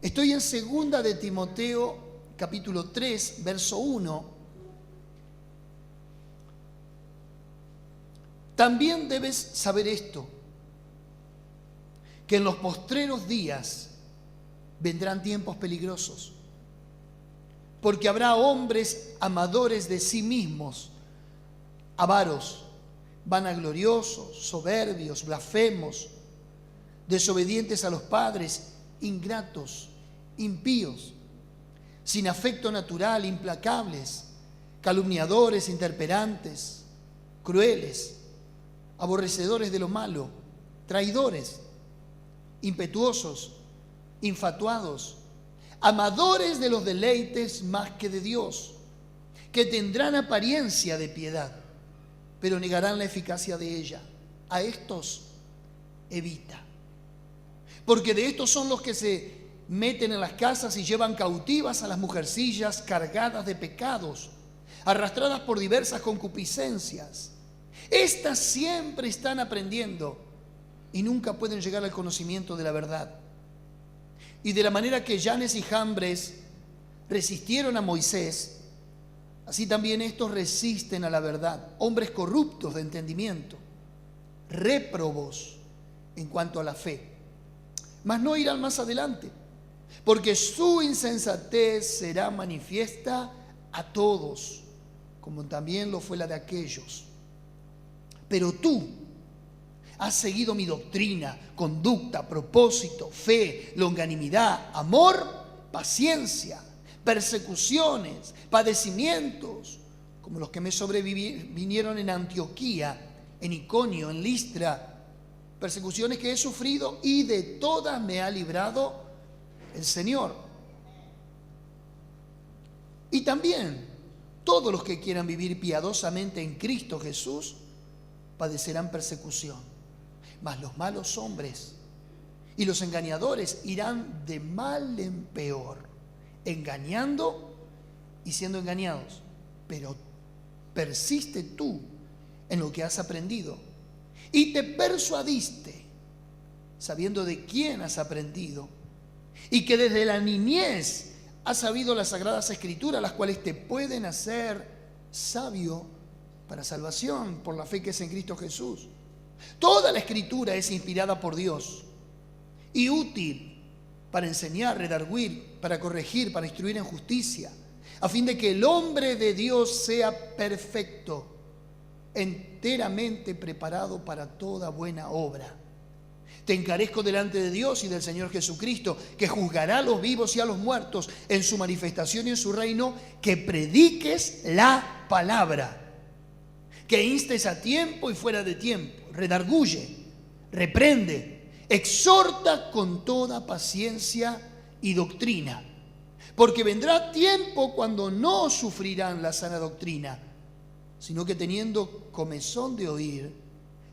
Estoy en 2 de Timoteo, capítulo 3, verso 1. También debes saber esto, que en los postreros días vendrán tiempos peligrosos, porque habrá hombres amadores de sí mismos, avaros, vanagloriosos, soberbios, blasfemos, desobedientes a los padres, ingratos, impíos, sin afecto natural, implacables, calumniadores, intemperantes, crueles, aborrecedores de lo malo, traidores, impetuosos, infatuados, amadores de los deleites más que de Dios, que tendrán apariencia de piedad, pero negarán la eficacia de ella. A estos evita. Porque de estos son los que se meten en las casas y llevan cautivas a las mujercillas cargadas de pecados, arrastradas por diversas concupiscencias. Estas siempre están aprendiendo y nunca pueden llegar al conocimiento de la verdad. Y de la manera que Janes y Jambres resistieron a Moisés, así también estos resisten a la verdad. Hombres corruptos de entendimiento, réprobos en cuanto a la fe. Mas no irán más adelante, porque su insensatez será manifiesta a todos, como también lo fue la de aquellos. Pero tú has seguido mi doctrina, conducta, propósito, fe, longanimidad, amor, paciencia, persecuciones, padecimientos, como los que me sobrevinieron en Antioquía, en Iconio, en Listra, persecuciones que he sufrido y de todas me ha librado el Señor. Y también todos los que quieran vivir piadosamente en Cristo Jesús padecerán persecución. Mas los malos hombres y los engañadores irán de mal en peor, engañando y siendo engañados. Pero persiste tú en lo que has aprendido y te persuadiste, sabiendo de quién has aprendido, y que desde la niñez has sabido las sagradas escrituras, las cuales te pueden hacer sabio para salvación por la fe que es en Cristo Jesús. Toda la escritura es inspirada por Dios y útil para enseñar, redarguir, para corregir, para instruir en justicia, a fin de que el hombre de Dios sea perfecto, enteramente preparado para toda buena obra. Te encarezco delante de Dios y del Señor Jesucristo, que juzgará a los vivos y a los muertos en su manifestación y en su reino, que prediques la palabra, que instes a tiempo y fuera de tiempo, redarguye, reprende, exhorta con toda paciencia y doctrina, porque vendrá tiempo cuando no sufrirán la sana doctrina, sino que teniendo comezón de oír,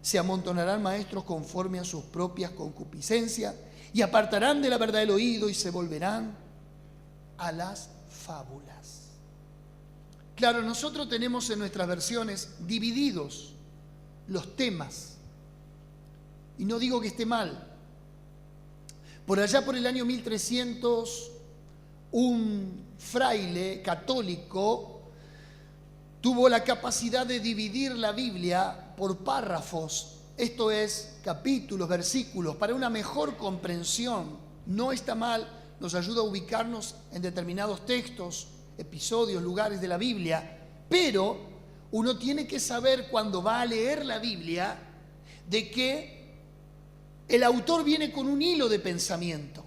se amontonarán maestros conforme a sus propias concupiscencias y apartarán de la verdad el oído y se volverán a las fábulas. Claro, nosotros tenemos en nuestras versiones divididos los temas. Y no digo que esté mal. Por allá por el año 1300, un fraile católico tuvo la capacidad de dividir la Biblia por párrafos, esto es, capítulos, versículos, para una mejor comprensión. No está mal, nos ayuda a ubicarnos en determinados textos, episodios, lugares de la Biblia, pero uno tiene que saber cuando va a leer la Biblia de que el autor viene con un hilo de pensamiento.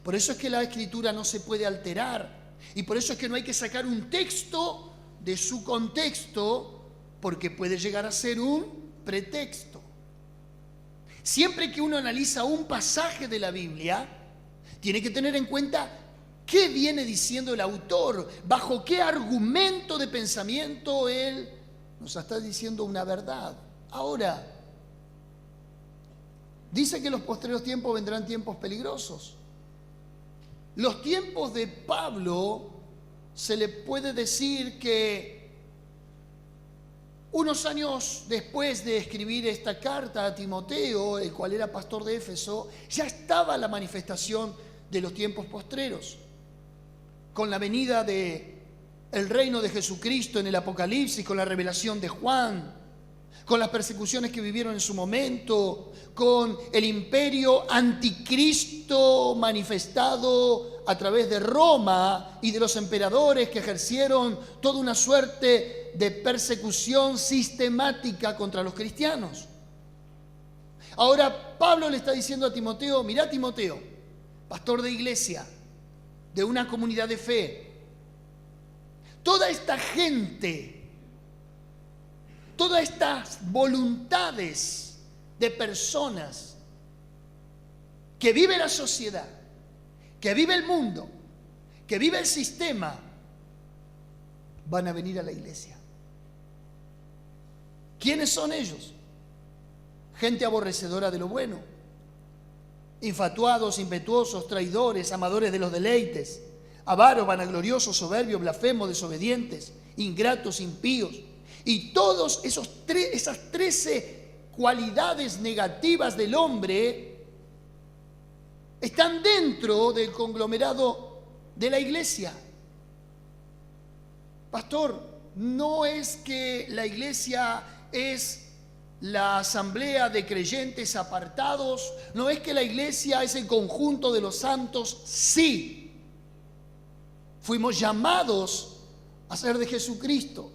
Por eso es que la escritura no se puede alterar y por eso es que no hay que sacar un texto de su contexto, porque puede llegar a ser un pretexto. Siempre que uno analiza un pasaje de la Biblia, tiene que tener en cuenta qué viene diciendo el autor, bajo qué argumento de pensamiento él nos está diciendo una verdad. Ahora, dice que en los postreros tiempos vendrán tiempos peligrosos. Los tiempos de Pablo se le puede decir que unos años después de escribir esta carta a Timoteo, el cual era pastor de Éfeso, ya estaba la manifestación de los tiempos postreros. Con la venida de el reino de Jesucristo en el Apocalipsis, con la revelación de Juan, con las persecuciones que vivieron en su momento, con el imperio anticristo manifestado a través de Roma y de los emperadores que ejercieron toda una suerte de persecución sistemática contra los cristianos. Ahora Pablo le está diciendo a Timoteo: mirá, Timoteo, pastor de iglesia, de una comunidad de fe, toda esta gente, todas estas voluntades de personas que vive la sociedad, que vive el mundo, que vive el sistema, van a venir a la iglesia. ¿Quiénes son ellos? Gente aborrecedora de lo bueno, infatuados, impetuosos, traidores, amadores de los deleites, avaros, vanagloriosos, soberbios, blasfemos, desobedientes, ingratos, impíos. Y todas esas 13 cualidades negativas del hombre están dentro del conglomerado de la iglesia. Pastor, no es que la iglesia es la asamblea de creyentes apartados, no es que la iglesia es el conjunto de los santos. Sí, fuimos llamados a ser de Jesucristo.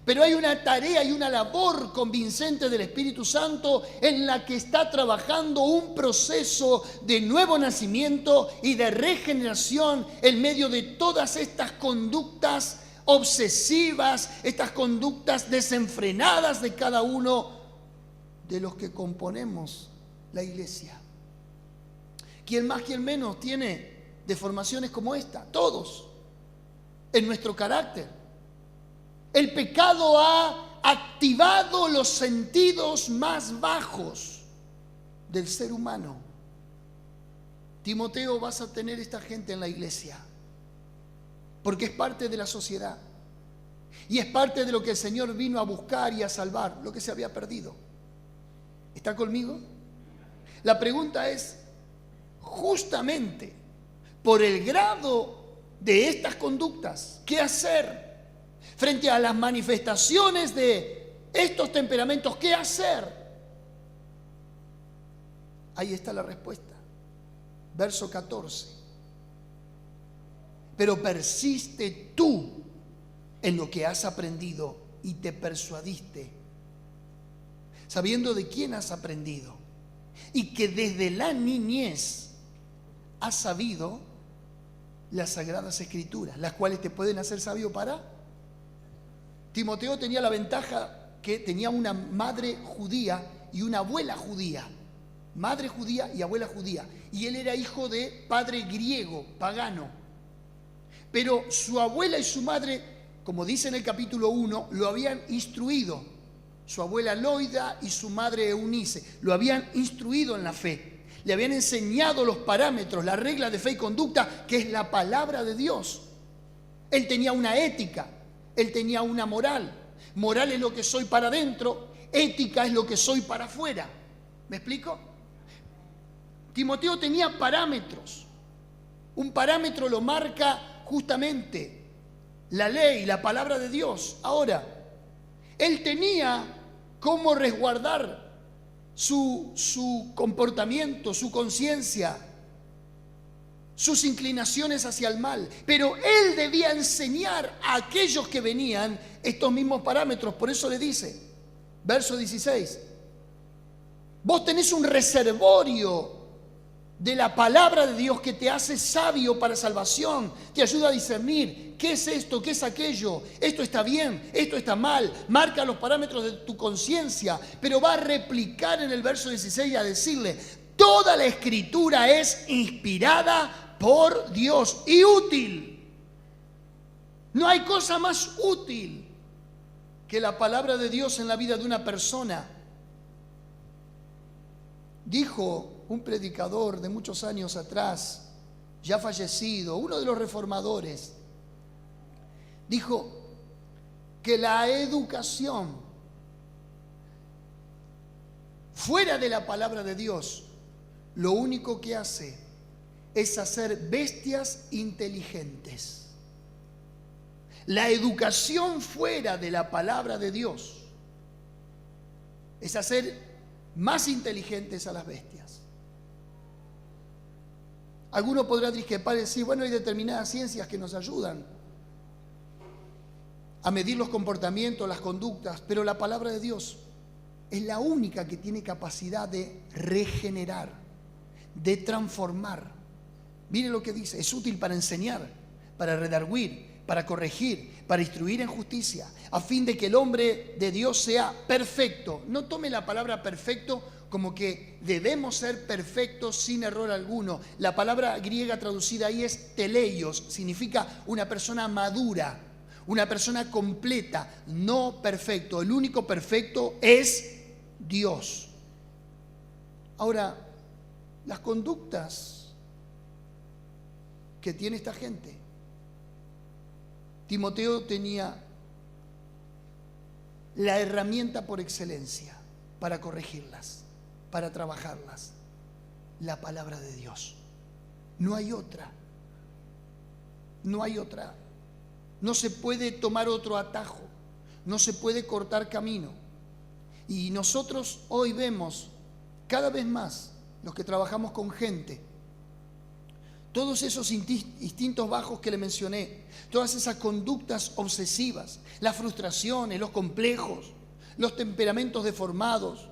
Pero hay una tarea y una labor convincente del Espíritu Santo en la que está trabajando un proceso de nuevo nacimiento y de regeneración en medio de todas estas conductas obsesivas, estas conductas desenfrenadas de cada uno de los que componemos la iglesia. ¿Quién más, quién menos tiene deformaciones como esta? Todos, en nuestro carácter. El pecado ha activado los sentidos más bajos del ser humano. Timoteo, vas a tener esta gente en la iglesia, porque es parte de la sociedad y es parte de lo que el Señor vino a buscar y a salvar, lo que se había perdido. ¿Está conmigo? La pregunta es, justamente por el grado de estas conductas, ¿qué hacer? Frente a las manifestaciones de estos temperamentos, ¿qué hacer? Ahí está la respuesta. Verso 14. Pero persiste tú en lo que has aprendido y te persuadiste, sabiendo de quién has aprendido y que desde la niñez has sabido las sagradas escrituras, las cuales te pueden hacer sabio para... Timoteo tenía la ventaja que tenía una madre judía y una abuela judía. Madre judía y abuela judía. Y él era hijo de padre griego, pagano. Pero su abuela y su madre, como dice en el capítulo 1, lo habían instruido. Su abuela Loida y su madre Eunice lo habían instruido en la fe. Le habían enseñado los parámetros, la regla de fe y conducta, que es la palabra de Dios. Él tenía una ética. Él tenía una moral. Moral es lo que soy para adentro, ética es lo que soy para afuera. ¿Me explico? Timoteo tenía parámetros. Un parámetro lo marca justamente la ley, la palabra de Dios. Ahora, él tenía cómo resguardar su comportamiento, su conciencia, sus inclinaciones hacia el mal, pero él debía enseñar a aquellos que venían estos mismos parámetros. Por eso le dice, verso 16, vos tenés un reservorio de la palabra de Dios que te hace sabio para salvación, te ayuda a discernir qué es esto, qué es aquello, esto está bien, esto está mal, marca los parámetros de tu conciencia, pero va a replicar en el verso 16 y a decirle, toda la escritura es inspirada por Dios y útil. No hay cosa más útil que la palabra de Dios en la vida de una persona. Dijo un predicador de muchos años atrás, ya fallecido, uno de los reformadores, dijo que la educación fuera de la palabra de Dios, lo único que hace es hacer bestias inteligentes. La educación fuera de la palabra de Dios es hacer más inteligentes a las bestias. Alguno podrá discrepar y decir, bueno, hay determinadas ciencias que nos ayudan a medir los comportamientos, las conductas, pero la palabra de Dios es la única que tiene capacidad de regenerar, de transformar. Mire lo que dice, es útil para enseñar, para redarguir, para corregir, para instruir en justicia, a fin de que el hombre de Dios sea perfecto. No tome la palabra perfecto como que debemos ser perfectos sin error alguno. La palabra griega traducida ahí es teleios, significa una persona madura, una persona completa, no perfecto. El único perfecto es Dios. Ahora, las conductas que tiene esta gente, Timoteo tenía la herramienta por excelencia para corregirlas, para trabajarlas, la palabra de Dios. No hay otra. No hay otra. No se puede tomar otro atajo. No se puede cortar camino. Y nosotros hoy vemos cada vez más, los que trabajamos con gente, todos esos instintos bajos que le mencioné, todas esas conductas obsesivas, las frustraciones, los complejos, los temperamentos deformados.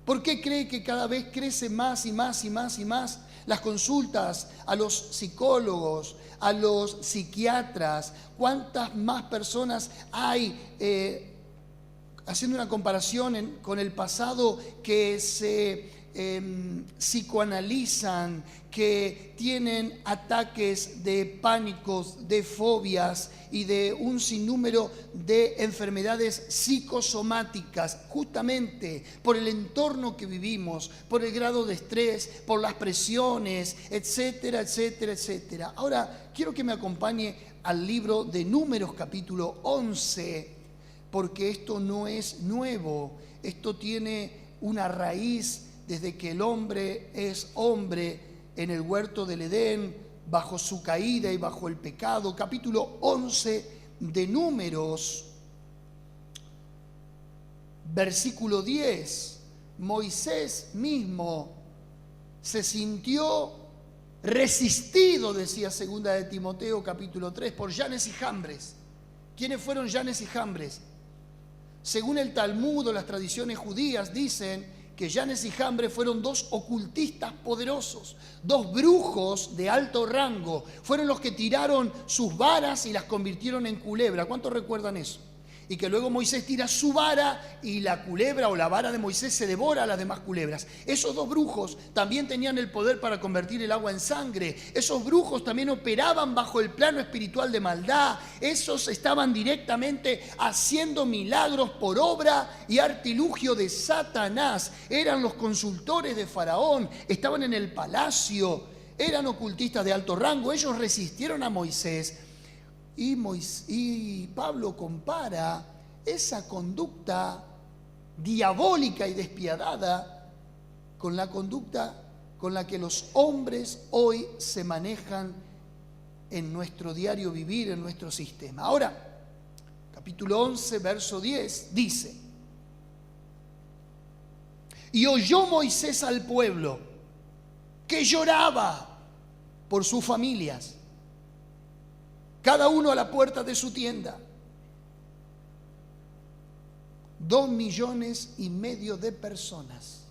¿Por qué cree que cada vez crece más y más y más y más las consultas a los psicólogos, a los psiquiatras? ¿Cuántas más personas hay, haciendo una comparación con el pasado, que se psicoanalizan, que tienen ataques de pánicos, de fobias y de un sinnúmero de enfermedades psicosomáticas, justamente por el entorno que vivimos, por el grado de estrés, por las presiones, etcétera, etcétera, etcétera? Ahora, quiero que me acompañe al libro de Números, capítulo 11, porque esto no es nuevo, esto tiene una raíz desde que el hombre es hombre en el huerto del Edén, bajo su caída y bajo el pecado. Capítulo 11 de Números, versículo 10. Moisés mismo se sintió resistido, decía segunda de Timoteo, capítulo 3, por Yanes y Jambres. ¿Quiénes fueron Yanes y Jambres? Según el Talmud o las tradiciones judías dicen que Yanes y Jambres fueron dos ocultistas poderosos, dos brujos de alto rango. Fueron los que tiraron sus varas y las convirtieron en culebra. ¿Cuántos recuerdan eso? Y que luego Moisés tira su vara y la culebra o la vara de Moisés se devora a las demás culebras. Esos dos brujos también tenían el poder para convertir el agua en sangre. Esos brujos también operaban bajo el plano espiritual de maldad. Esos estaban directamente haciendo milagros por obra y artilugio de Satanás. Eran los consultores de Faraón, estaban en el palacio, eran ocultistas de alto rango. Ellos resistieron a Moisés. Y Pablo compara esa conducta diabólica y despiadada con la conducta con la que los hombres hoy se manejan en nuestro diario vivir, en nuestro sistema. Ahora, capítulo 11, verso 10, dice: y oyó Moisés al pueblo que lloraba por sus familias, cada uno a la puerta de su tienda. 2,5 millones de personas.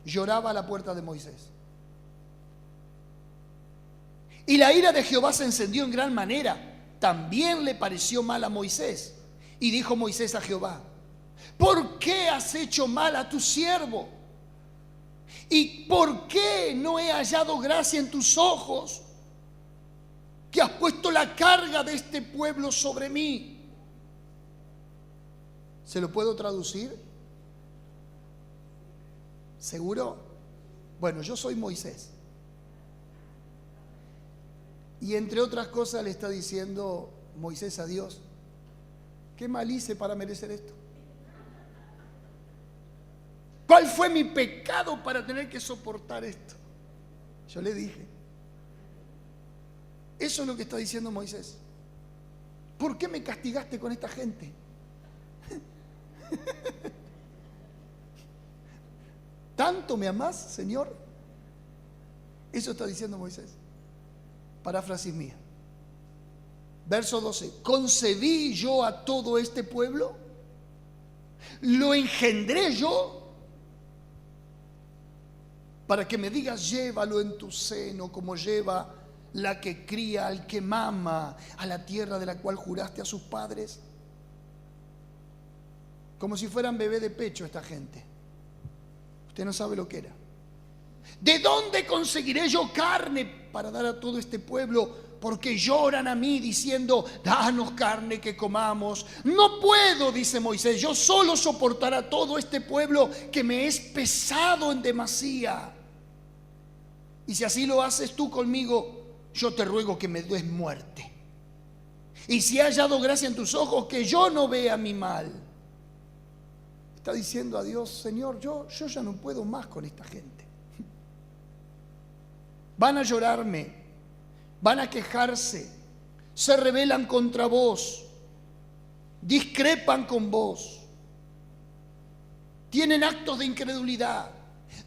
Lloraba a la puerta de Moisés. Y la ira de Jehová se encendió en gran manera. También le pareció mal a Moisés. Y dijo Moisés a Jehová: ¿por qué has hecho mal a tu siervo? ¿Y por qué no he hallado gracia en tus ojos, que has puesto la carga de este pueblo sobre mí? ¿Se lo puedo traducir? ¿Seguro? Bueno, yo soy Moisés. Y entre otras cosas le está diciendo Moisés a Dios: ¿qué mal hice para merecer esto? ¿Cuál fue mi pecado para tener que soportar esto? Yo le dije. Eso es lo que está diciendo Moisés. ¿Por qué me castigaste con esta gente? ¿Tanto me amás, Señor? Eso está diciendo Moisés. Paráfrasis mía. Verso 12. ¿Concebí yo a todo este pueblo? ¿Lo engendré yo? Para que me digas, llévalo en tu seno, como lleva la que cría al que mama a la tierra de la cual juraste a sus padres. Como si fueran bebé de pecho esta gente. Usted no sabe lo que era. ¿De dónde conseguiré yo carne para dar a todo este pueblo? Porque lloran a mí diciendo, danos carne que comamos. No puedo, dice Moisés, yo solo soportar a todo este pueblo que me es pesado en demasía. Y si así lo haces tú conmigo, yo te ruego que me des muerte. Y si he hallado gracia en tus ojos, que yo no vea mi mal. Está diciendo a Dios, Señor, yo ya no puedo más con esta gente. Van a llorarme, van a quejarse, se rebelan contra vos, discrepan con vos, tienen actos de incredulidad,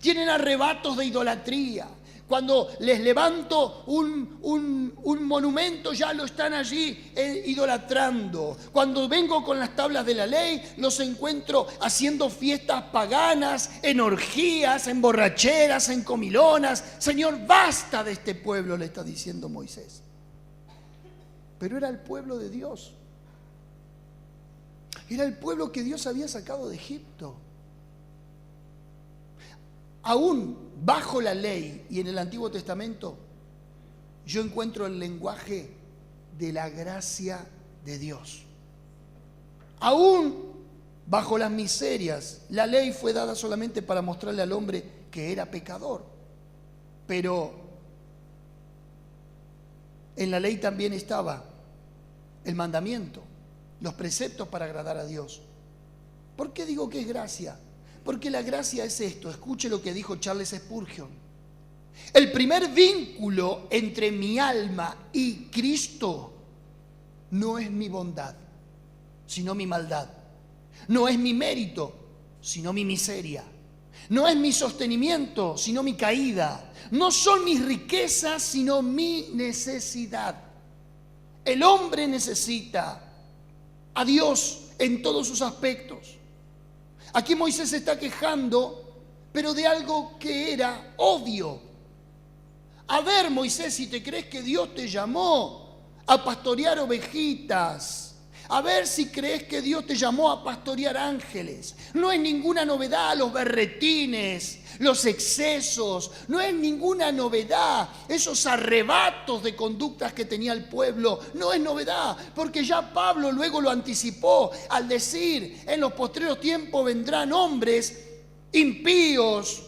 tienen arrebatos de idolatría. Cuando les levanto un monumento, ya lo están allí idolatrando. Cuando vengo con las tablas de la ley, los encuentro haciendo fiestas paganas, en orgías, en borracheras, en comilonas. Señor, basta de este pueblo, le está diciendo Moisés. Pero era el pueblo de Dios. Era el pueblo que Dios había sacado de Egipto. Aún bajo la ley y en el Antiguo Testamento, yo encuentro el lenguaje de la gracia de Dios. Aún bajo las miserias, la ley fue dada solamente para mostrarle al hombre que era pecador. Pero en la ley también estaba el mandamiento, los preceptos para agradar a Dios. ¿Por qué digo que es gracia? Porque la gracia es esto. Escuche lo que dijo Charles Spurgeon. El primer vínculo entre mi alma y Cristo no es mi bondad, sino mi maldad. No es mi mérito, sino mi miseria. No es mi sostenimiento, sino mi caída. No son mis riquezas, sino mi necesidad. El hombre necesita a Dios en todos sus aspectos. Aquí Moisés se está quejando, pero de algo que era obvio. A ver, Moisés, si te crees que Dios te llamó a pastorear ovejitas, a ver si crees que Dios te llamó a pastorear ángeles. No es ninguna novedad los berretines, los excesos, no es ninguna novedad esos arrebatos de conductas que tenía el pueblo. No es novedad, porque ya Pablo luego lo anticipó al decir, en los postreros tiempos vendrán hombres impíos,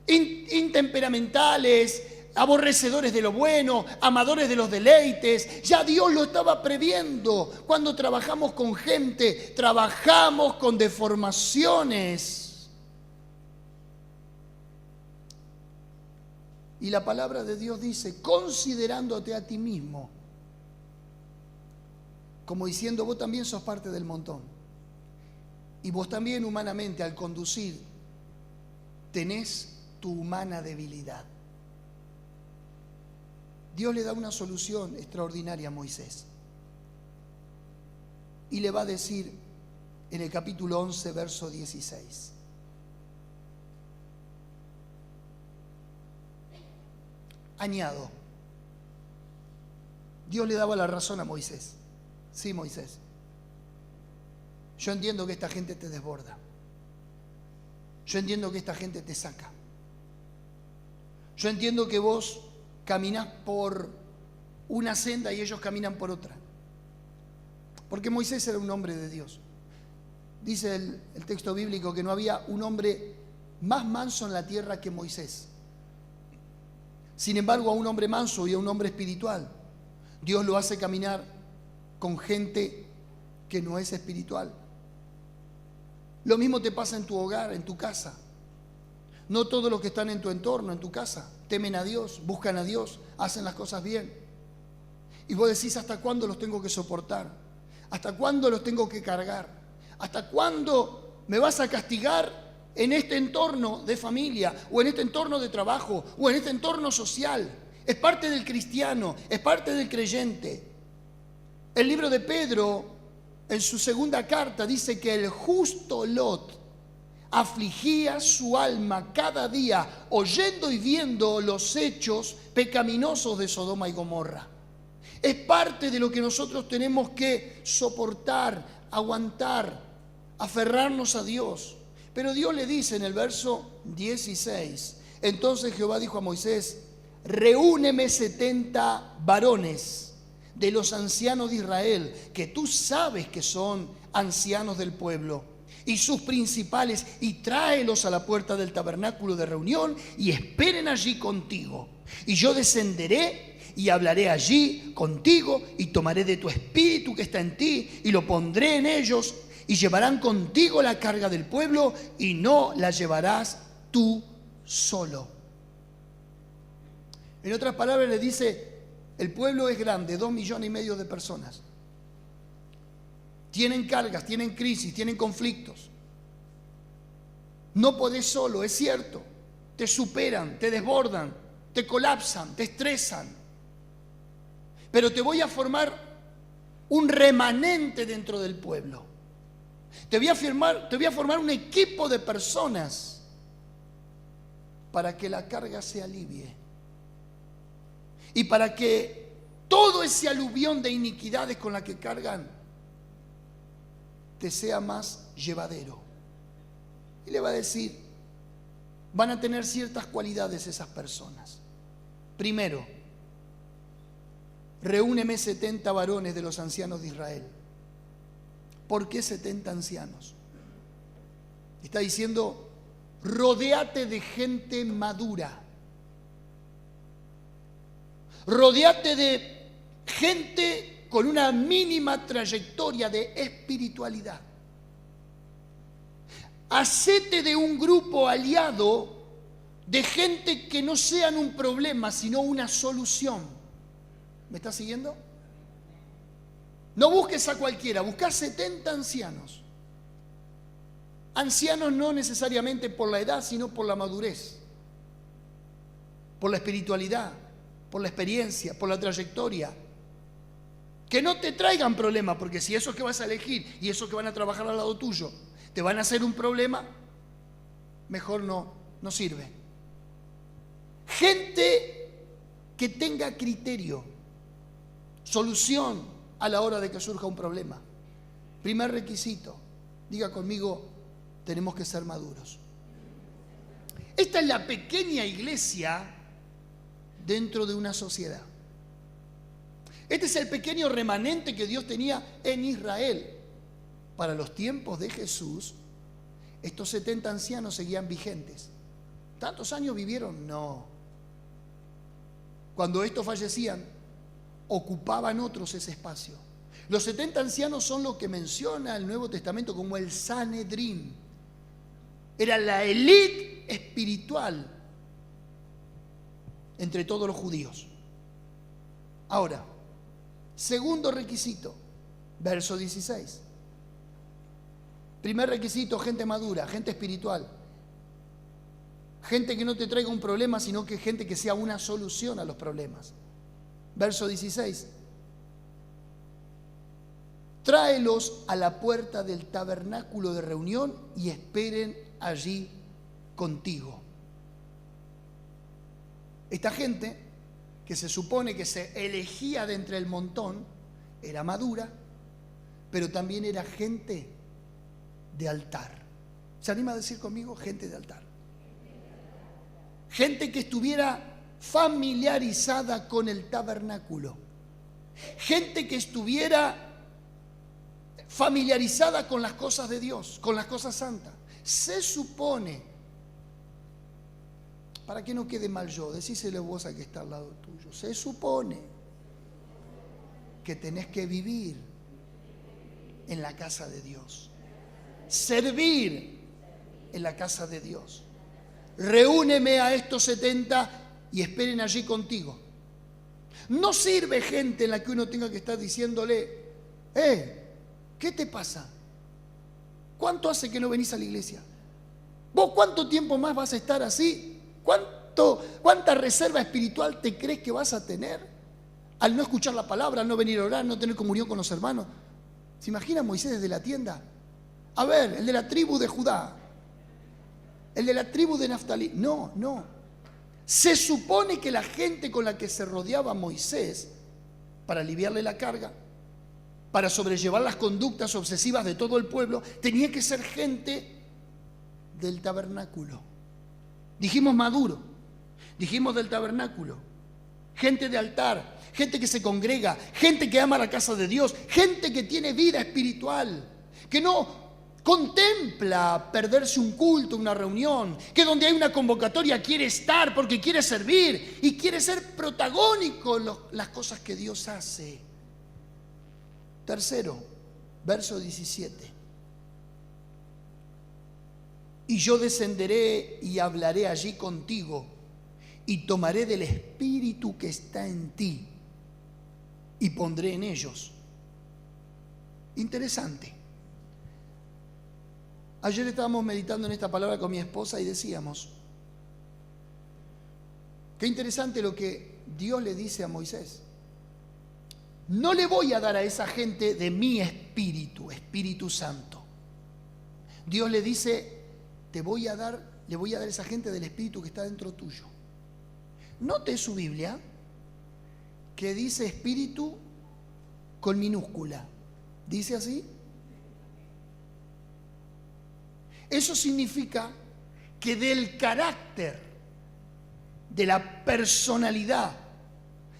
intemperamentales, aborrecedores de lo bueno, amadores de los deleites. Ya Dios lo estaba previendo. Cuando trabajamos con gente, trabajamos con deformaciones. Y la palabra de Dios dice, considerándote a ti mismo, como diciendo, vos también sos parte del montón. Y vos también humanamente al conducir tenés tu humana debilidad. Dios le da una solución extraordinaria a Moisés. Y le va a decir en el capítulo 11, verso 16. Añado, Dios le daba la razón a Moisés. Sí, Moisés, yo entiendo que esta gente te desborda. Yo entiendo que esta gente te saca. Yo entiendo que vos caminás por una senda y ellos caminan por otra. Porque Moisés era un hombre de Dios. Dice el texto bíblico que no había un hombre más manso en la tierra que Moisés. Sin embargo, a un hombre manso y a un hombre espiritual, Dios lo hace caminar con gente que no es espiritual. Lo mismo te pasa en tu hogar, en tu casa. No todos los que están en tu entorno, en tu casa, temen a Dios, buscan a Dios, hacen las cosas bien. Y vos decís, ¿hasta cuándo los tengo que soportar? ¿Hasta cuándo los tengo que cargar? ¿Hasta cuándo me vas a castigar en este entorno de familia, o en este entorno de trabajo, o en este entorno social? Es parte del cristiano, es parte del creyente. El libro de Pedro, en su segunda carta, dice que el justo Lot afligía su alma cada día, oyendo y viendo los hechos pecaminosos de Sodoma y Gomorra. Es parte de lo que nosotros tenemos que soportar, aguantar, aferrarnos a Dios. Pero Dios le dice en el verso 16, entonces Jehová dijo a Moisés, reúneme 70 varones de los ancianos de Israel, que tú sabes que son ancianos del pueblo, y sus principales, y tráelos a la puerta del tabernáculo de reunión, y esperen allí contigo. Y yo descenderé y hablaré allí contigo, y tomaré de tu espíritu que está en ti, y lo pondré en ellos, y llevarán contigo la carga del pueblo, y no la llevarás tú solo. En otras palabras le dice, el pueblo es grande, 2,5 millones de personas. Tienen cargas, tienen crisis, tienen conflictos. No podés solo, es cierto. Te superan, te desbordan, te colapsan, te estresan. Pero te voy a formar un remanente dentro del pueblo. Te voy a formar un equipo de personas para que la carga se alivie. Y para que todo ese aluvión de iniquidades con la que cargan te sea más llevadero. Y le va a decir, van a tener ciertas cualidades esas personas. Primero, reúneme 70 varones de los ancianos de Israel. ¿Por qué 70 ancianos? Está diciendo, rodéate de gente madura. Rodéate de gente con una mínima trayectoria de espiritualidad. Hacete de un grupo aliado de gente que no sean un problema, sino una solución. ¿Me estás siguiendo? No busques a cualquiera, busca 70 ancianos. Ancianos no necesariamente por la edad, sino por la madurez, por la espiritualidad, por la experiencia, por la trayectoria. Que no te traigan problemas, porque si eso que vas a elegir y eso que van a trabajar al lado tuyo te van a hacer un problema, mejor no sirve. Gente que tenga criterio, solución a la hora de que surja un problema. Primer requisito, diga conmigo, tenemos que ser maduros. Esta es la pequeña iglesia dentro de una sociedad. Este es el pequeño remanente que Dios tenía en Israel. Para los tiempos de Jesús, estos 70 ancianos seguían vigentes. ¿Tantos años vivieron? No. Cuando estos fallecían, ocupaban otros ese espacio. Los 70 ancianos son lo que menciona el Nuevo Testamento como el Sanedrín. Era la élite espiritual entre todos los judíos. Ahora, segundo requisito, verso 16. Primer requisito, gente madura, gente espiritual. Gente que no te traiga un problema, sino que gente que sea una solución a los problemas. Verso 16. Tráelos a la puerta del tabernáculo de reunión y esperen allí contigo. Esta gente, que se supone que se elegía de entre el montón, era madura, pero también era gente de altar. ¿Se anima a decir conmigo? Gente de altar. Gente que estuviera familiarizada con el tabernáculo. Gente que estuviera familiarizada con las cosas de Dios, con las cosas santas. Se supone, para que no quede mal yo, decíselo vos a que está al lado tuyo, se supone que tenés que vivir en la casa de Dios, servir en la casa de Dios. reúneme a estos 70 y esperen allí contigo. No sirve gente en la que uno tenga que estar diciéndole, ¿qué te pasa? ¿Cuánto hace que no venís a la iglesia? ¿Vos cuánto tiempo más vas a estar así? ¿Cuánta reserva espiritual te crees que vas a tener al no escuchar la palabra, al no venir a orar, no tener comunión con los hermanos? ¿Se imagina Moisés desde la tienda? A ver, el de la tribu de Judá, el de la tribu de Naftalí. No. Se supone que la gente con la que se rodeaba Moisés, para aliviarle la carga, para sobrellevar las conductas obsesivas de todo el pueblo, tenía que ser gente del tabernáculo. Dijimos maduro, dijimos del tabernáculo, gente de altar, gente que se congrega, gente que ama la casa de Dios, gente que tiene vida espiritual, que no contempla perderse un culto, una reunión, que donde hay una convocatoria quiere estar porque quiere servir y quiere ser protagónico en las cosas que Dios hace. Tercero, verso 17. Y yo descenderé y hablaré allí contigo y tomaré del espíritu que está en ti y pondré en ellos. Interesante. Ayer estábamos meditando en esta palabra con mi esposa y decíamos, qué interesante lo que Dios le dice a Moisés. No le voy a dar a esa gente de mi espíritu, Espíritu Santo. Dios le dice, le voy a dar a esa gente del espíritu que está dentro tuyo. Note su Biblia que dice espíritu con minúscula. ¿Dice así? Eso significa que del carácter, de la personalidad,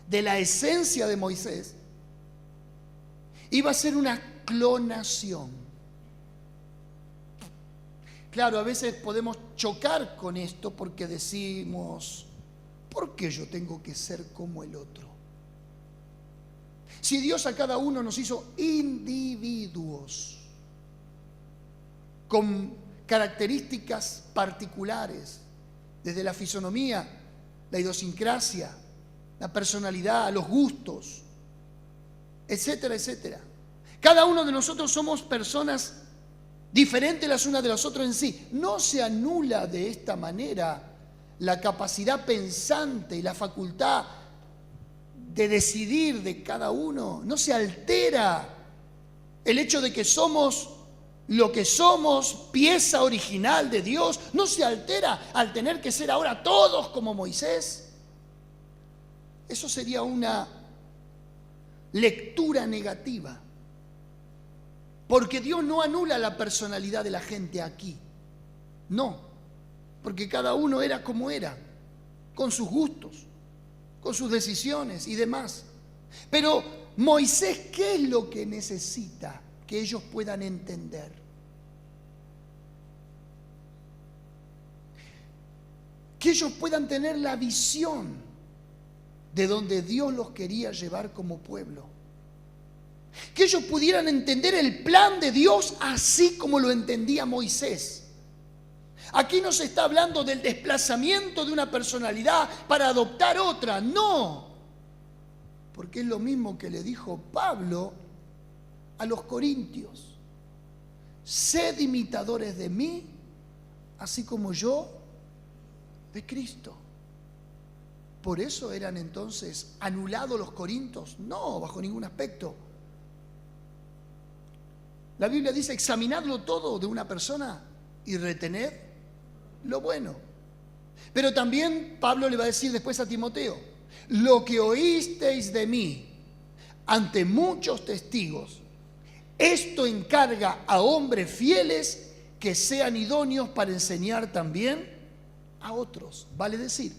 de la esencia de Moisés, iba a ser una clonación. Claro, a veces podemos chocar con esto porque decimos, ¿por qué yo tengo que ser como el otro? Si Dios a cada uno nos hizo individuos con características particulares, desde la fisonomía, la idiosincrasia, la personalidad, los gustos, etcétera, etcétera. Cada uno de nosotros somos personas diferentes las unas de las otras en sí. No se anula de esta manera la capacidad pensante y la facultad de decidir de cada uno. No se altera el hecho de que somos lo que somos, pieza original de Dios. No se altera al tener que ser ahora todos como Moisés. Eso sería una lectura negativa. Porque Dios no anula la personalidad de la gente aquí. No, porque cada uno era como era, con sus gustos, con sus decisiones y demás. Pero Moisés, ¿qué es lo que necesita que ellos puedan entender? Que ellos puedan tener la visión de donde Dios los quería llevar como pueblo. Que ellos pudieran entender el plan de Dios así como lo entendía Moisés. Aquí no se está hablando del desplazamiento de una personalidad para adoptar otra, no. Porque es lo mismo que le dijo Pablo a los corintios. Sed imitadores de mí, así como yo de Cristo. ¿Por eso eran entonces anulados los corintios? No, bajo ningún aspecto. La Biblia dice, examinadlo todo de una persona y retened lo bueno. Pero también Pablo le va a decir después a Timoteo, lo que oísteis de mí ante muchos testigos, esto encarga a hombres fieles que sean idóneos para enseñar también a otros. Vale decir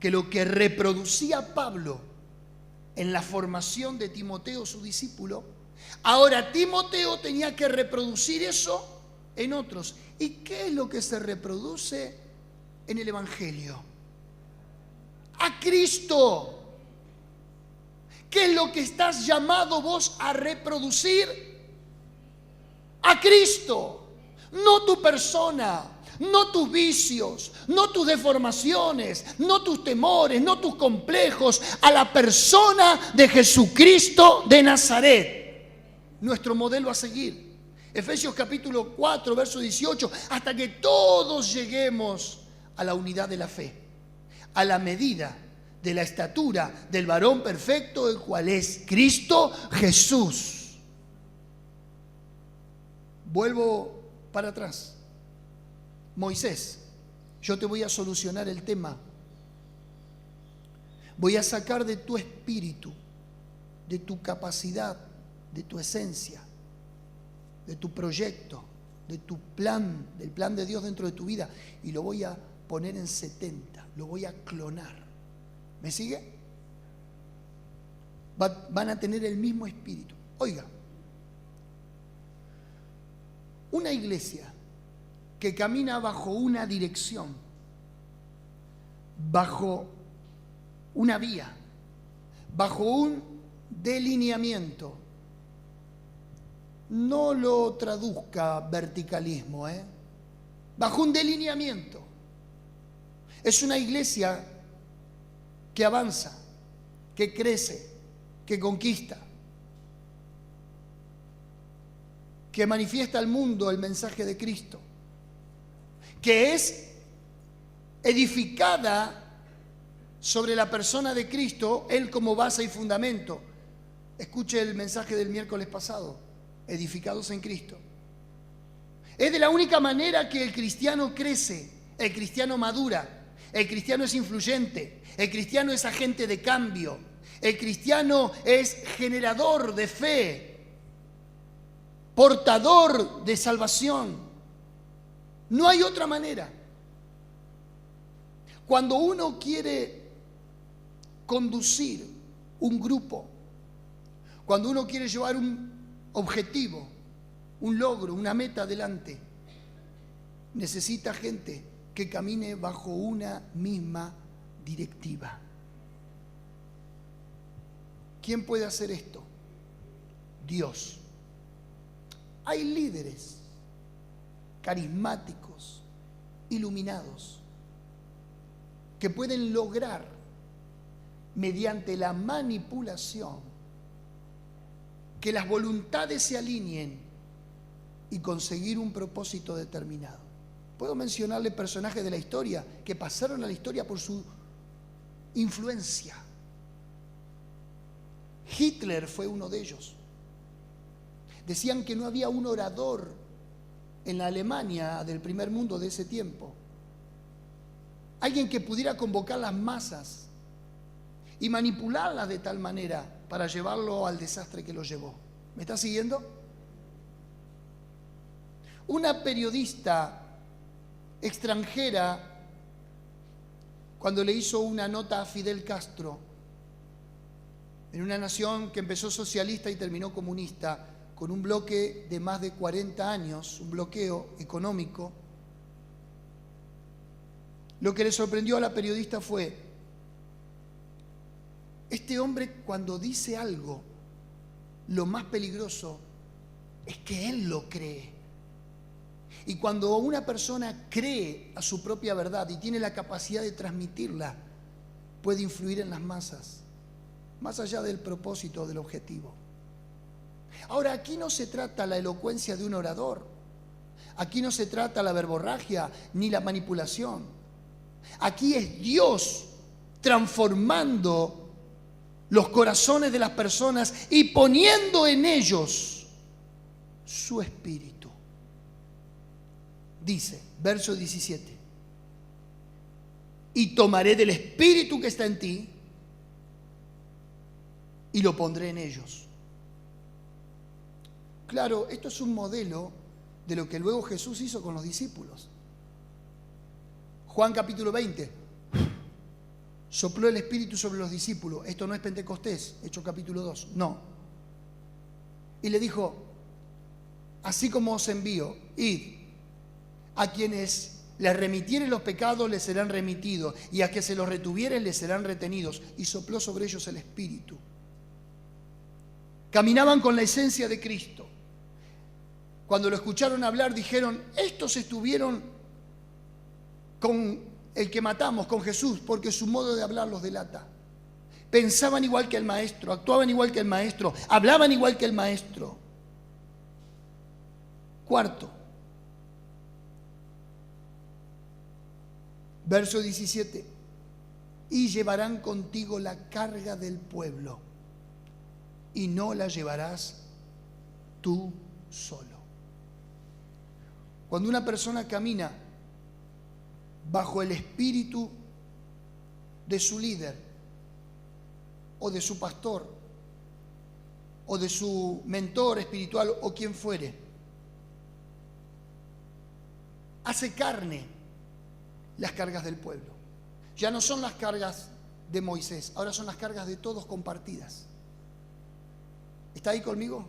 que lo que reproducía Pablo en la formación de Timoteo, su discípulo, ahora Timoteo tenía que reproducir eso en otros. ¿Y qué es lo que se reproduce en el Evangelio? A Cristo. ¿Qué es lo que estás llamado vos a reproducir? A Cristo. No tu persona, no tus vicios, no tus deformaciones, no tus temores, no tus complejos, a la persona de Jesucristo de Nazaret, nuestro modelo a seguir. Efesios capítulo 4, verso 18, hasta que todos lleguemos a la unidad de la fe, a la medida de la estatura del varón perfecto, el cual es Cristo Jesús. Vuelvo para atrás. Moisés, yo te voy a solucionar el tema. Voy a sacar de tu espíritu, de tu capacidad, de tu esencia, de tu proyecto, de tu plan, del plan de Dios dentro de tu vida, y lo voy a poner en 70, lo voy a clonar. ¿Me sigue? Van a tener el mismo espíritu. Oiga, una iglesia que camina bajo una dirección, bajo una vía, bajo un delineamiento, no lo traduzca verticalismo, bajo un delineamiento. Es una iglesia que avanza, que crece, que conquista, que manifiesta al mundo el mensaje de Cristo, que es edificada sobre la persona de Cristo, Él como base y fundamento. Escuche el mensaje del miércoles pasado, edificados en Cristo. Es de la única manera que el cristiano crece, el cristiano madura, el cristiano es influyente, el cristiano es agente de cambio, el cristiano es generador de fe, portador de salvación. No hay otra manera. Cuando uno quiere conducir un grupo, cuando uno quiere llevar un objetivo, un logro, una meta adelante, necesita gente que camine bajo una misma directiva. ¿Quién puede hacer esto? Dios. Hay líderes carismáticos, iluminados, que pueden lograr mediante la manipulación que las voluntades se alineen y conseguir un propósito determinado. Puedo mencionarle personajes de la historia que pasaron a la historia por su influencia. Hitler fue uno de ellos. Decían que no había un orador en la Alemania del primer mundo de ese tiempo, alguien que pudiera convocar las masas y manipularlas de tal manera para llevarlo al desastre que lo llevó. ¿Me está siguiendo? Una periodista extranjera, cuando le hizo una nota a Fidel Castro, en una nación que empezó socialista y terminó comunista, con un bloque de más de 40 años, un bloqueo económico, lo que le sorprendió a la periodista fue: este hombre, cuando dice algo, lo más peligroso es que él lo cree. Y cuando una persona cree a su propia verdad y tiene la capacidad de transmitirla, puede influir en las masas, más allá del propósito, del objetivo. Ahora, aquí no se trata la elocuencia de un orador, aquí no se trata la verborragia ni la manipulación. Aquí es Dios transformando los corazones de las personas y poniendo en ellos su espíritu. Dice, verso 17: y tomaré del espíritu que está en ti y lo pondré en ellos. Claro, esto es un modelo de lo que luego Jesús hizo con los discípulos. Juan capítulo 20, sopló el espíritu sobre los discípulos. Esto no es Pentecostés, Hechos capítulo 2, no. Y le dijo: así como os envío, id. A quienes les remitieren los pecados les serán remitidos, y a que se los retuvieren les serán retenidos. Y sopló sobre ellos el espíritu. Caminaban con la esencia de Cristo. Cuando lo escucharon hablar, dijeron: estos estuvieron con el que matamos, con Jesús, porque su modo de hablar los delata. Pensaban igual que el Maestro, actuaban igual que el Maestro, hablaban igual que el Maestro. Cuarto, verso 17. Y llevarán contigo la carga del pueblo, y no la llevarás tú solo. Cuando una persona camina bajo el espíritu de su líder, o de su pastor, o de su mentor espiritual, o quien fuere, hace carne las cargas del pueblo. Ya no son las cargas de Moisés, ahora son las cargas de todos compartidas. ¿Está ahí conmigo?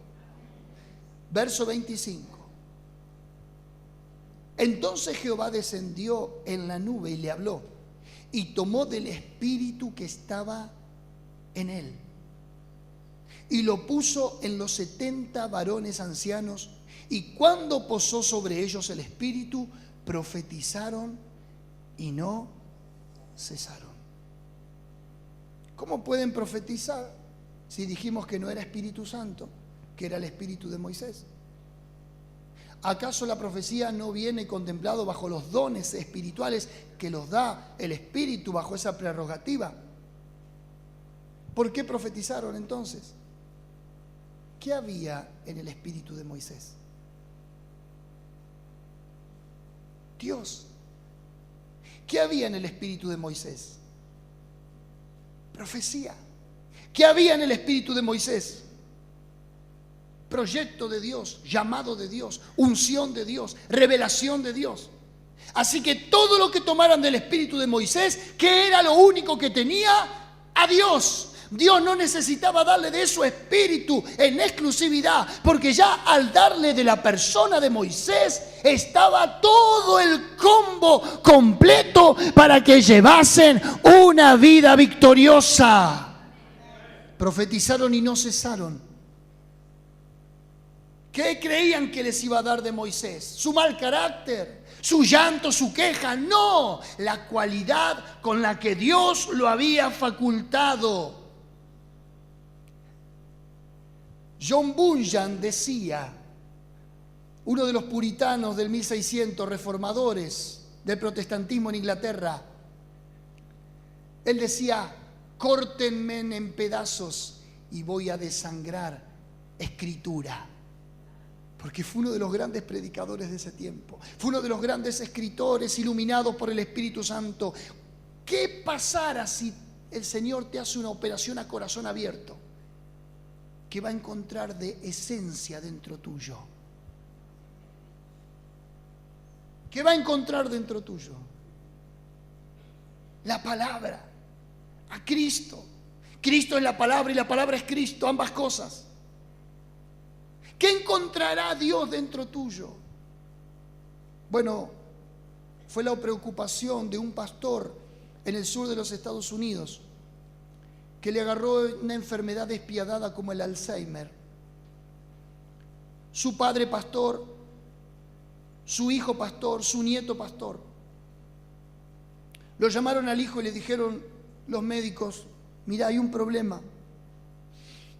Verso 25. Entonces Jehová descendió en la nube y le habló, y tomó del espíritu que estaba en él, y lo puso en los 70 varones ancianos, y cuando posó sobre ellos el espíritu, profetizaron y no cesaron. ¿Cómo pueden profetizar si dijimos que no era Espíritu Santo, que era el espíritu de Moisés? ¿Acaso la profecía no viene contemplado bajo los dones espirituales que los da el Espíritu, bajo esa prerrogativa? ¿Por qué profetizaron entonces? ¿Qué había en el espíritu de Moisés? Dios. ¿Qué había en el espíritu de Moisés? Profecía. ¿Qué había en el espíritu de Moisés? Proyecto de Dios, llamado de Dios, unción de Dios, revelación de Dios. Así que todo lo que tomaran del espíritu de Moisés, ¿qué era lo único que tenía? A Dios. Dios no necesitaba darle de su espíritu en exclusividad, porque ya al darle de la persona de Moisés estaba todo el combo completo para que llevasen una vida victoriosa. Profetizaron y no cesaron. ¿Qué creían que les iba a dar de Moisés? ¿Su mal carácter? ¿Su llanto? ¿Su queja? No, la cualidad con la que Dios lo había facultado. John Bunyan decía, uno de los puritanos del 1600, reformadores del protestantismo en Inglaterra, él decía: córtenme en pedazos y voy a desangrar escritura. Porque fue uno de los grandes predicadores de ese tiempo, fue uno de los grandes escritores iluminados por el Espíritu Santo. ¿Qué pasará si el Señor te hace una operación a corazón abierto? ¿Qué va a encontrar de esencia dentro tuyo? ¿Qué va a encontrar dentro tuyo? La palabra, a Cristo. Cristo es la palabra y la palabra es Cristo, ambas cosas. ¿Qué encontrará Dios dentro tuyo? Bueno, fue la preocupación de un pastor en el sur de los Estados Unidos que le agarró una enfermedad despiadada como el Alzheimer. Su padre pastor, su hijo pastor, su nieto pastor. Lo llamaron al hijo y le dijeron los médicos: mira, hay un problema.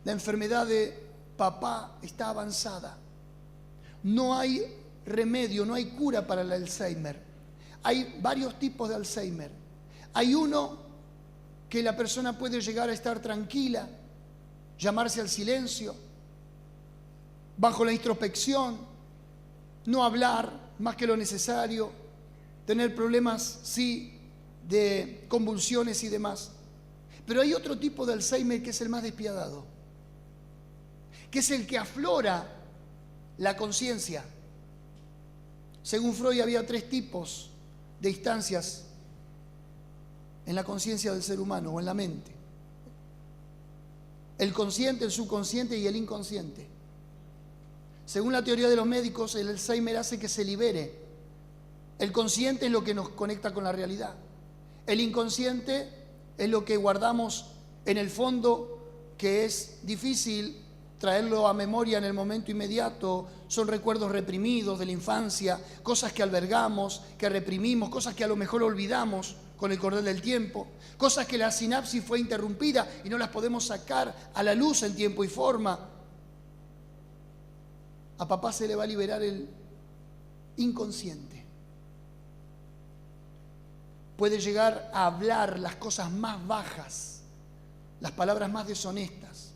La enfermedad de papá está avanzada. No hay remedio, no hay cura para el Alzheimer. Hay varios tipos de Alzheimer. Hay uno que la persona puede llegar a estar tranquila, llamarse al silencio, bajo la introspección, no hablar más que lo necesario, tener problemas, sí, de convulsiones y demás. Pero hay otro tipo de Alzheimer que es el más despiadado, que es el que aflora la conciencia. Según Freud, había 3 tipos de instancias en la conciencia del ser humano o en la mente: el consciente, el subconsciente y el inconsciente. Según la teoría de los médicos, el Alzheimer hace que se libere. El consciente es lo que nos conecta con la realidad. El inconsciente es lo que guardamos en el fondo, que es difícil traerlo a memoria en el momento inmediato. Son recuerdos reprimidos de la infancia, cosas que albergamos, que reprimimos, cosas que a lo mejor olvidamos con el correr del tiempo, cosas que la sinapsis fue interrumpida y no las podemos sacar a la luz en tiempo y forma. A papá se le va a liberar el inconsciente. Puede llegar a hablar las cosas más bajas, las palabras más deshonestas,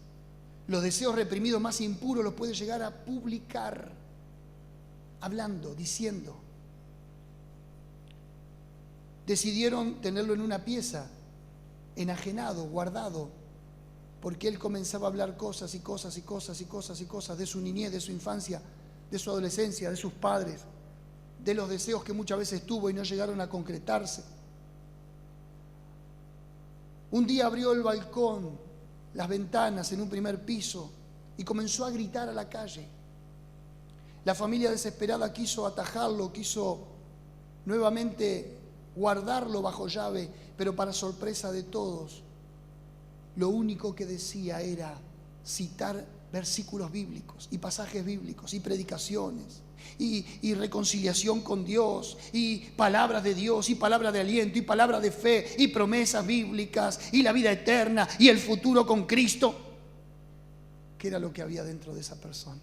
los deseos reprimidos más impuros los puede llegar a publicar, hablando, diciendo. Decidieron tenerlo en una pieza, enajenado, guardado, porque él comenzaba a hablar cosas y cosas y cosas y cosas y cosas de su niñez, de su infancia, de su adolescencia, de sus padres, de los deseos que muchas veces tuvo y no llegaron a concretarse. Un día abrió el balcón, las ventanas en un primer piso y comenzó a gritar a la calle. La familia desesperada quiso atajarlo, quiso nuevamente guardarlo bajo llave, pero para sorpresa de todos, lo único que decía era citar versículos bíblicos y pasajes bíblicos y predicaciones y reconciliación con Dios y palabras de Dios y palabras de aliento y palabras de fe y promesas bíblicas y la vida eterna y el futuro con Cristo, que era lo que había dentro de esa persona.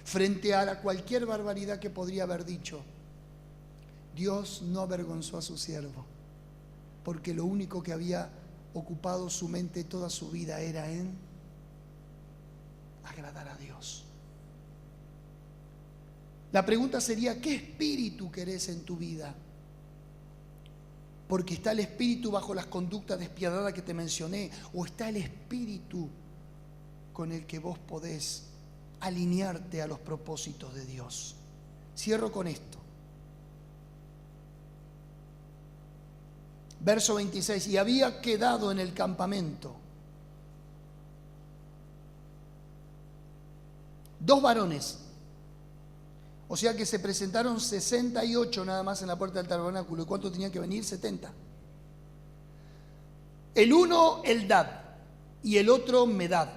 Frente a cualquier barbaridad que podría haber dicho, Dios no avergonzó a su siervo, porque lo único que había ocupado su mente toda su vida era en agradar a Dios. La pregunta sería, ¿qué espíritu querés en tu vida? Porque está el espíritu bajo las conductas despiadadas que te mencioné, o está el espíritu con el que vos podés alinearte a los propósitos de Dios. Cierro con esto. Verso 26, y había quedado en el campamento 2 varones, o sea que se presentaron 68 nada más en la puerta del tabernáculo. ¿Y cuánto tenían que venir? 70. El uno Eldad y el otro Medad,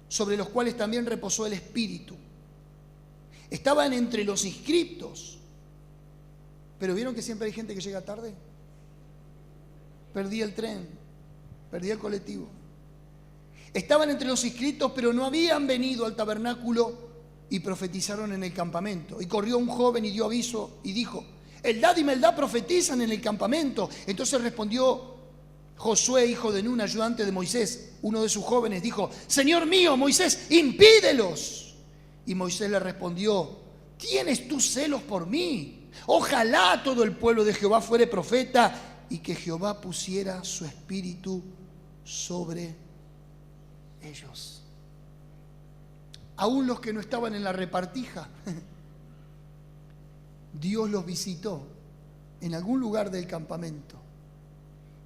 sobre los cuales también reposó el Espíritu. Estaban entre los inscriptos, pero ¿vieron que siempre hay gente que llega tarde? Perdí el tren, perdí el colectivo. Estaban entre los inscritos, pero no habían venido al tabernáculo y profetizaron en el campamento. Y corrió un joven y dio aviso y dijo, Eldad y Meldad profetizan en el campamento. Entonces respondió Josué, hijo de Nun, ayudante de Moisés, uno de sus jóvenes, dijo, Señor mío, Moisés, impídelos. Y Moisés le respondió, ¿tienes tú celos por mí? Ojalá todo el pueblo de Jehová fuere profeta y que Jehová pusiera su espíritu sobre ellos. Aún los que no estaban en la repartija, Dios los visitó en algún lugar del campamento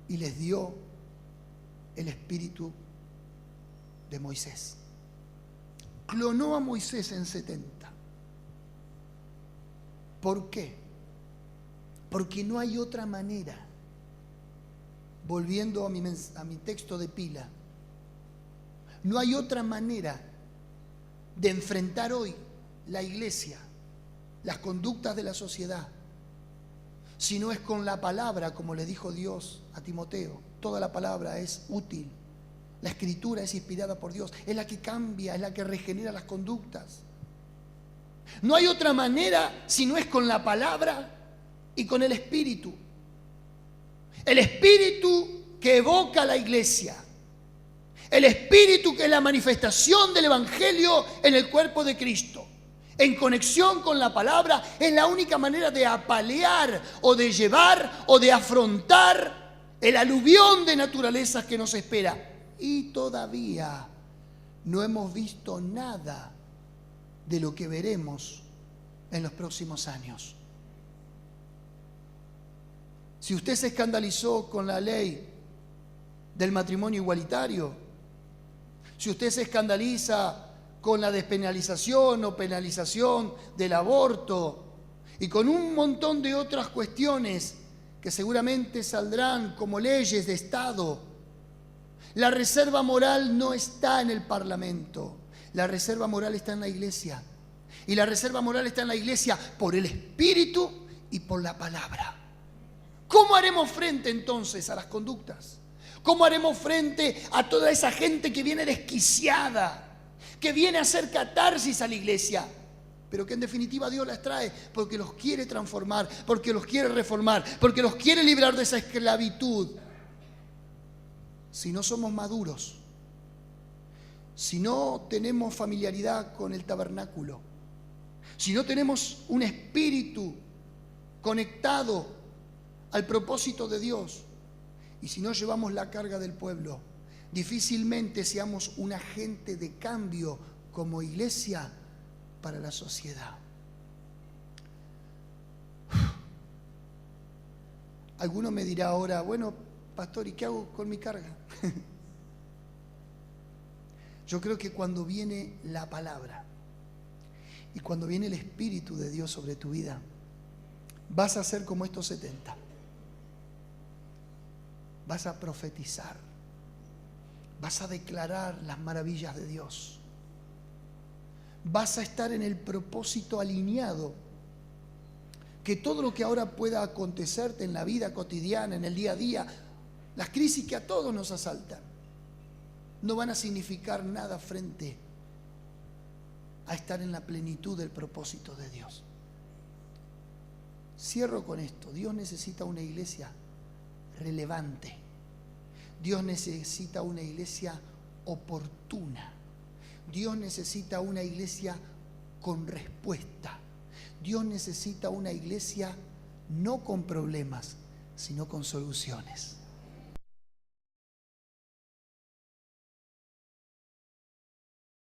y les dio el espíritu de Moisés. Clonó a Moisés en 70. ¿Por qué? Porque no hay otra manera. Volviendo a mi texto de pila, no hay otra manera de enfrentar hoy la iglesia, las conductas de la sociedad, si no es con la palabra, como le dijo Dios a Timoteo. Toda la palabra es útil. La escritura es inspirada por Dios, es la que cambia, es la que regenera las conductas. No hay otra manera si no es con la palabra y con el Espíritu. El Espíritu que evoca la iglesia. El Espíritu que es la manifestación del Evangelio en el cuerpo de Cristo. En conexión con la palabra es la única manera de apalear o de llevar o de afrontar el aluvión de naturalezas que nos espera. Y todavía no hemos visto nada de lo que veremos en los próximos años. Si usted se escandalizó con la ley del matrimonio igualitario, si usted se escandaliza con la despenalización o penalización del aborto y con un montón de otras cuestiones que seguramente saldrán como leyes de Estado, La reserva moral no está en el parlamento. La reserva moral está en la iglesia. Y la reserva moral está en la iglesia por el Espíritu y por la palabra. ¿Cómo haremos frente entonces a las conductas? ¿Cómo haremos frente a toda esa gente que viene desquiciada, que viene a hacer catarsis a la iglesia, pero que en definitiva Dios las trae porque los quiere transformar, porque los quiere reformar, porque los quiere librar de esa esclavitud? Si no somos maduros, si no tenemos familiaridad con el tabernáculo, si no tenemos un espíritu conectado al propósito de Dios, y si no llevamos la carga del pueblo, difícilmente seamos un agente de cambio como iglesia para la sociedad. Alguno me dirá ahora, bueno, pastor, ¿y qué hago con mi carga? Yo creo que cuando viene la palabra y cuando viene el Espíritu de Dios sobre tu vida, vas a ser como estos 70. Vas a profetizar, vas a declarar las maravillas de Dios, vas a estar en el propósito alineado, que todo lo que ahora pueda acontecerte en la vida cotidiana, en el día a día, las crisis que a todos nos asaltan, no van a significar nada frente a estar en la plenitud del propósito de Dios. Cierro con esto. Dios necesita una iglesia relevante. Dios necesita una iglesia oportuna. Dios necesita una iglesia con respuesta. Dios necesita una iglesia no con problemas, sino con soluciones.